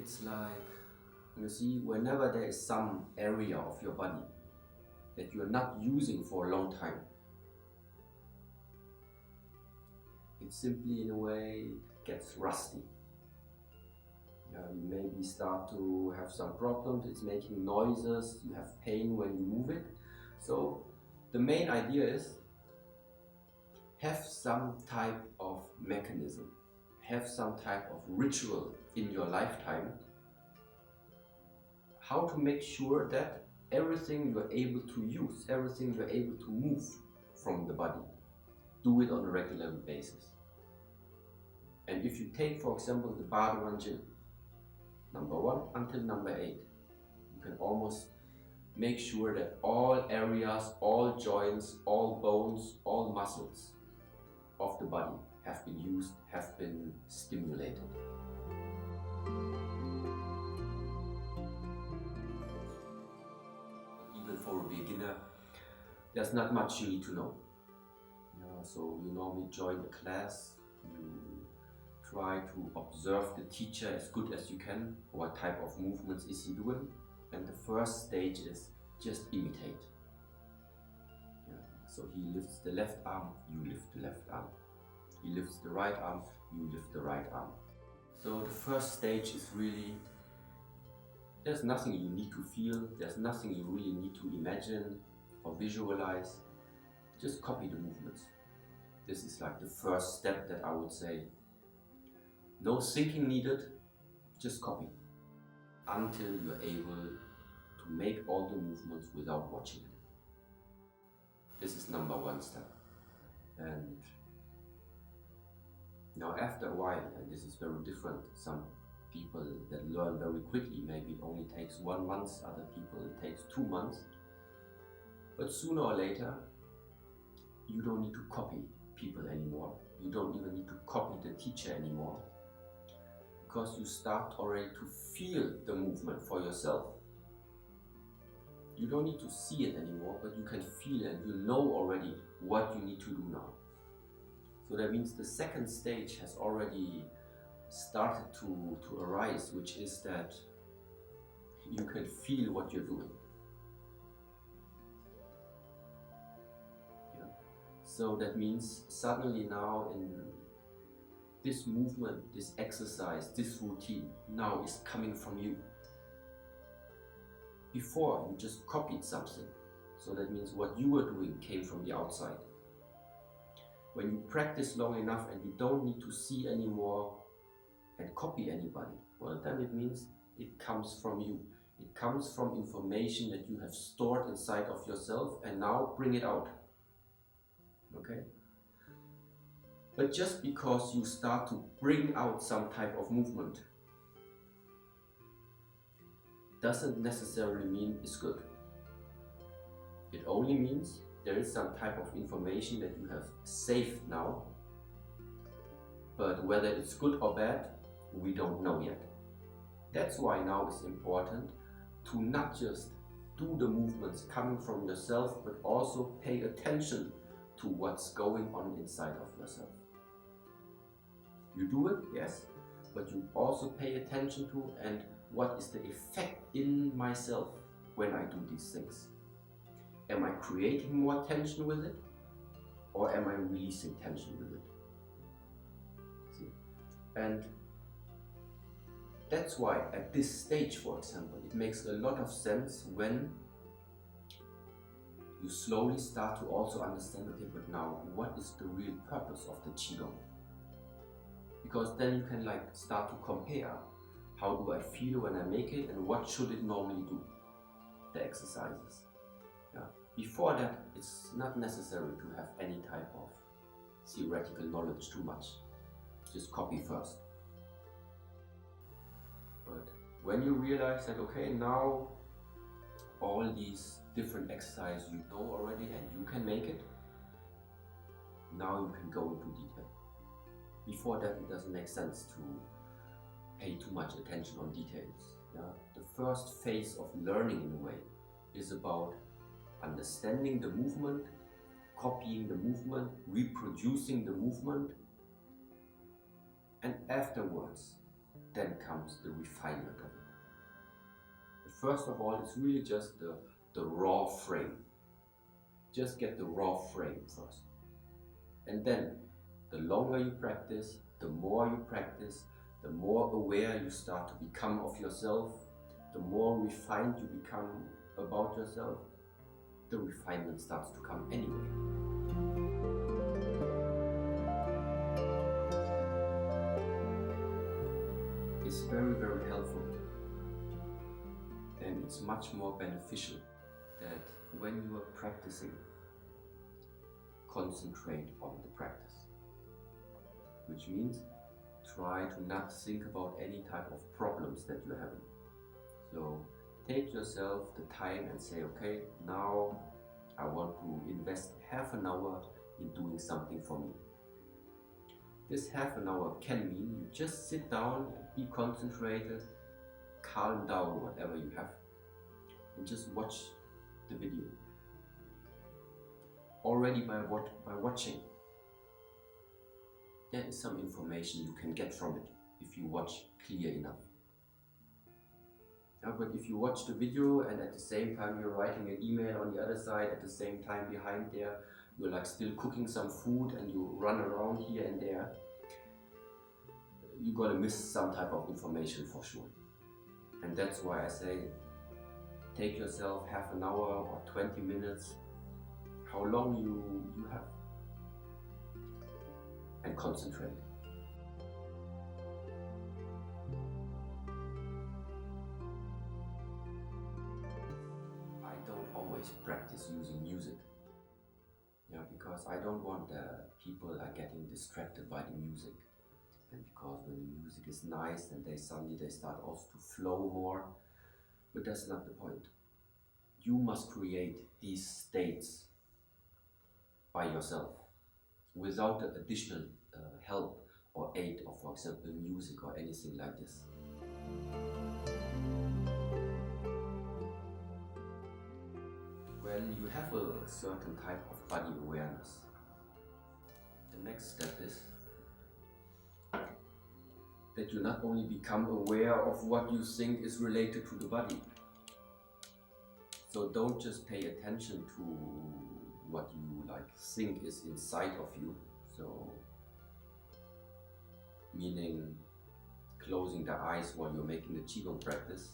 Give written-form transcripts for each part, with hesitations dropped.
it's like, you see, whenever there is some area of your body that you're not using for a long time, it simply in a way gets rusty. You maybe start to have some problems, it's making noises, you have pain when you move it. So the main idea is have some type of mechanism, have some type of ritual in your lifetime, how to make sure that everything you're able to use, everything you're able to move from the body, do it on a regular basis. And if you take, for example, the Bhagavan Gym, number 1 until number 8, you can almost make sure that all areas, all joints, all bones, all muscles of the body have been used, have been stimulated. Even for a beginner, there's not much you need to know. So you normally join a class, you try to observe the teacher as good as you can, what type of movements is he doing, and the first stage is just imitate. So he lifts the left arm, you lift the left arm. He lifts the right arm, you lift the right arm. So the first stage is really, there's nothing you need to feel, there's nothing you really need to imagine or visualize, just copy the movements. This is like the first step that I would say. No thinking needed, just copy until you're able to make all the movements without watching it. This is number 1 step. And now after a while, and this is very different, some people that learn very quickly, maybe it only takes 1 month, other people it takes 2 months. But sooner or later, you don't need to copy people anymore. You don't even need to copy the teacher anymore. Because you start already to feel the movement for yourself. You don't need to see it anymore, but you can feel it and you know already what you need to do now. So that means the second stage has already started to arise, which is that you can feel what you're doing. So that means suddenly now in this movement, this exercise, this routine now is coming from you. Before you just copied something, so that means what you were doing came from the outside. When you practice long enough and you don't need to see anymore and copy anybody, well then it means it comes from you. It comes from information that you have stored inside of yourself and now bring it out. Okay? But just because you start to bring out some type of movement doesn't necessarily mean it's good. It only means there is some type of information that you have saved now, but whether it's good or bad, we don't know yet. That's why now it's important to not just do the movements coming from yourself, but also pay attention to what's going on inside of yourself. You do it, yes, but you also pay attention to and what is the effect in myself when I do these things. Am I creating more tension with it, or am I releasing tension with it? See? And that's why at this stage, for example, it makes a lot of sense when you slowly start to also understand, okay, but now what is the real purpose of the Qigong? Because then you can start to compare. How do I feel when I make it and what should it normally do? The exercises. Before that, it's not necessary to have any type of theoretical knowledge too much. Just copy first. But when you realize that, okay, now all these different exercises you know already and you can make it, now you can go into detail. Before that, it doesn't make sense to pay too much attention on details. The first phase of learning in a way is about understanding the movement, copying the movement, reproducing the movement, and afterwards then comes the refinement of it. But first of all, it's really just the raw frame. Just get the raw frame first. And then, the longer you practice, the more you practice, the more aware you start to become of yourself, the more refined you become about yourself, the refinement starts to come anyway. It's very, very helpful, and it's much more beneficial that when you are practicing, concentrate on the practice, which means try to not think about any type of problems that you're having. So take yourself the time and say, okay, now I want to invest half an hour in doing something for me. This half an hour can mean you just sit down, be concentrated, calm down whatever you have, and just watch the video. Already by watching, there is some information you can get from it if you watch clear enough. But if you watch the video and at the same time you're writing an email on the other side, at the same time behind there you're like still cooking some food and you run around here and there, you're gonna miss some type of information for sure. And that's why I say, take yourself half an hour or 20 minutes, how long you have, and concentrate. I don't always practice using music, because I don't want people are getting distracted by the music, and because when the music is nice and they start also to flow more, but that's not the point. You must create these states by yourself, without the additional help or aid of, for example, music or anything like this. When you have a certain type of body awareness, the next step is that you not only become aware of what you think is related to the body. So don't just pay attention to what you think is inside of you. So, meaning closing the eyes while you're making the Qigong practice.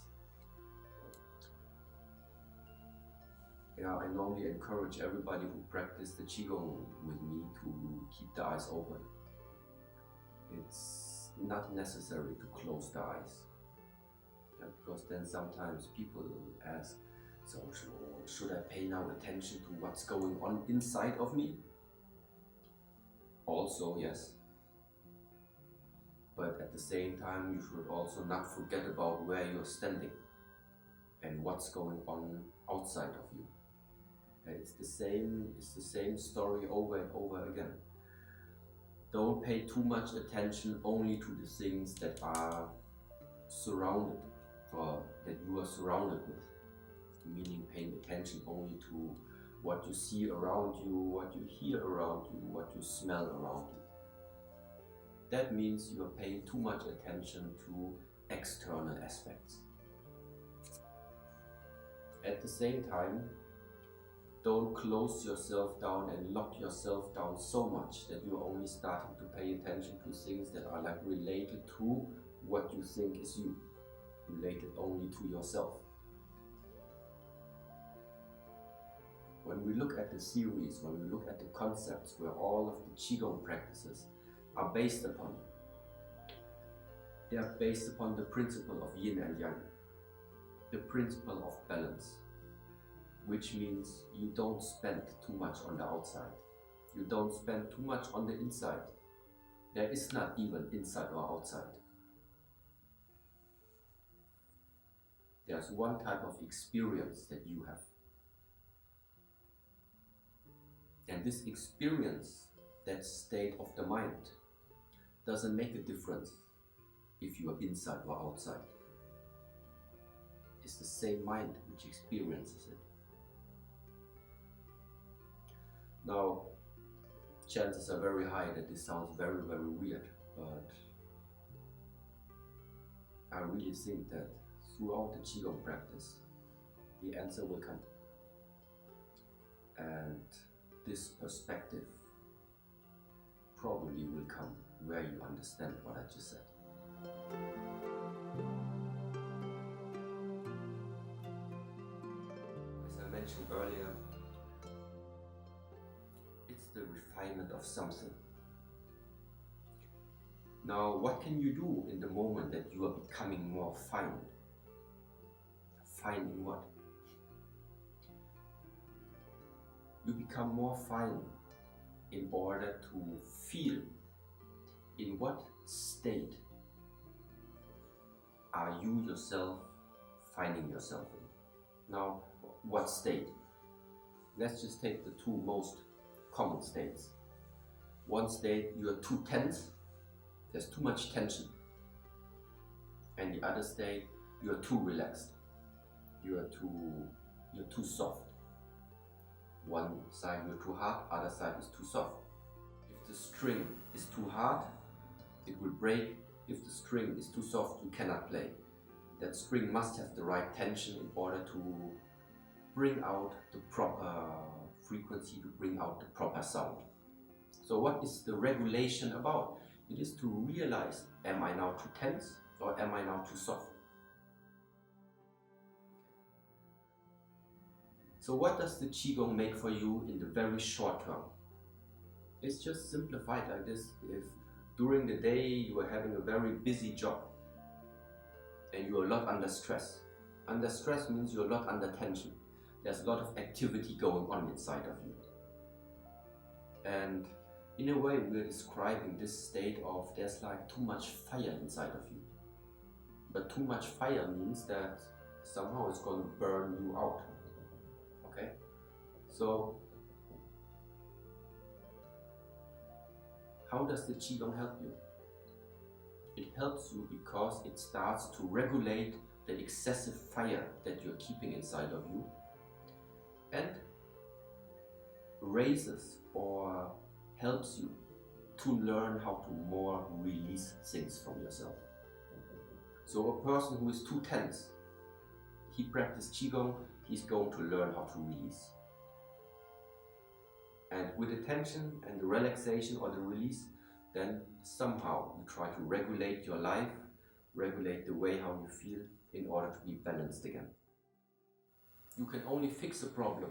I normally encourage everybody who practice the Qigong with me to keep the eyes open. It's not necessary to close the eyes, because then sometimes people ask, so should I pay now attention to what's going on inside of me? Also, yes. But at the same time, you should also not forget about where you're standing and what's going on outside of you. It's the same story over and over again. Don't pay too much attention only to the things that are surrounded, or that you are surrounded with. Meaning paying attention only to what you see around you, what you hear around you, what you smell around you. That means you are paying too much attention to external aspects. At the same time, don't close yourself down and lock yourself down so much that you're only starting to pay attention to things that are related to what you think is you, related only to yourself. When we look at the theories, when we look at the concepts where all of the Qigong practices are based upon, they are based upon the principle of yin and yang, the principle of balance, which means you don't spend too much on the outside, you don't spend too much on the inside. There is not even inside or outside. There's one type of experience that you have. And this experience, that state of the mind, doesn't make a difference if you are inside or outside. It's the same mind which experiences it. Now, chances are very high that this sounds very, very weird, but I really think that throughout the Qigong practice, the answer will come. And this perspective probably will come where you understand what I just said. As I mentioned earlier, it's the refinement of something. Now, what can you do in the moment that you are becoming more fine? Fine in what? You become more fine in order to feel in what state are you yourself finding yourself in. Now, what state? Let's just take the two most common states. One state, you are too tense, there's too much tension. And the other state, you are too relaxed, you're too soft. One side you're too hard, other side is too soft. If the string is too hard, it will break. If the string is too soft, you cannot play. That string must have the right tension in order to bring out the proper frequency, to bring out the proper sound. So what is the regulation about? It is to realize, am I now too tense or am I now too soft? So what does the Qigong make for you in the very short term? It's just simplified like this. If during the day you are having a very busy job and you are a lot under stress. Under stress means you're a lot under tension. There's a lot of activity going on inside of you. And in a way we're describing this state of there's like too much fire inside of you. But too much fire means that somehow it's going to burn you out. Okay? So how does the Qigong help you? It helps you because it starts to regulate the excessive fire that you're keeping inside of you and raises or helps you to learn how to more release things from yourself. So a person who is too tense, he practices Qigong, he's going to learn how to release. And with the tension and the relaxation or the release, then somehow you try to regulate your life, regulate the way how you feel in order to be balanced again. You can only fix a problem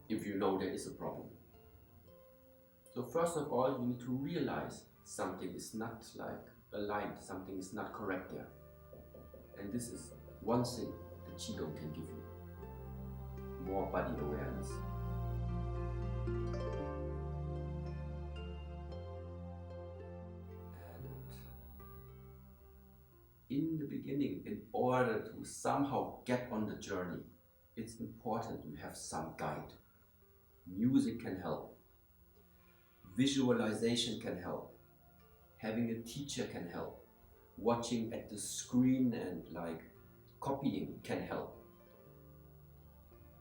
if you know there is a problem. So first of all, you need to realize something is not like aligned, something is not correct there. And this is one thing the Qigong can give you. More body awareness. In the beginning, in order to somehow get on the journey, it's important you have some guide. Music can help. Visualization can help. Having a teacher can help. Watching at the screen and like copying can help.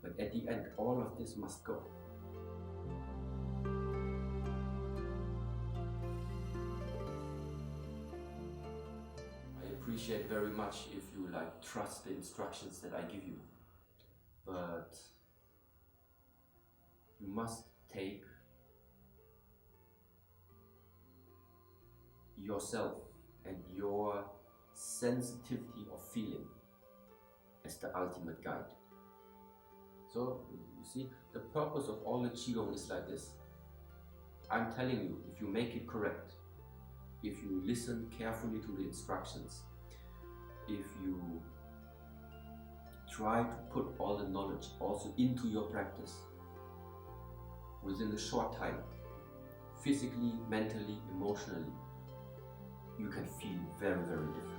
But at the end, all of this must go. I appreciate very much if you like trust the instructions that I give you, but you must take yourself and your sensitivity of feeling as the ultimate guide. So you see, the purpose of all the Qigong is like this. I'm telling you, if you make it correct, if you listen carefully to the instructions, if you try to put all the knowledge also into your practice, within a short time, physically, mentally, emotionally, you can feel very, very different.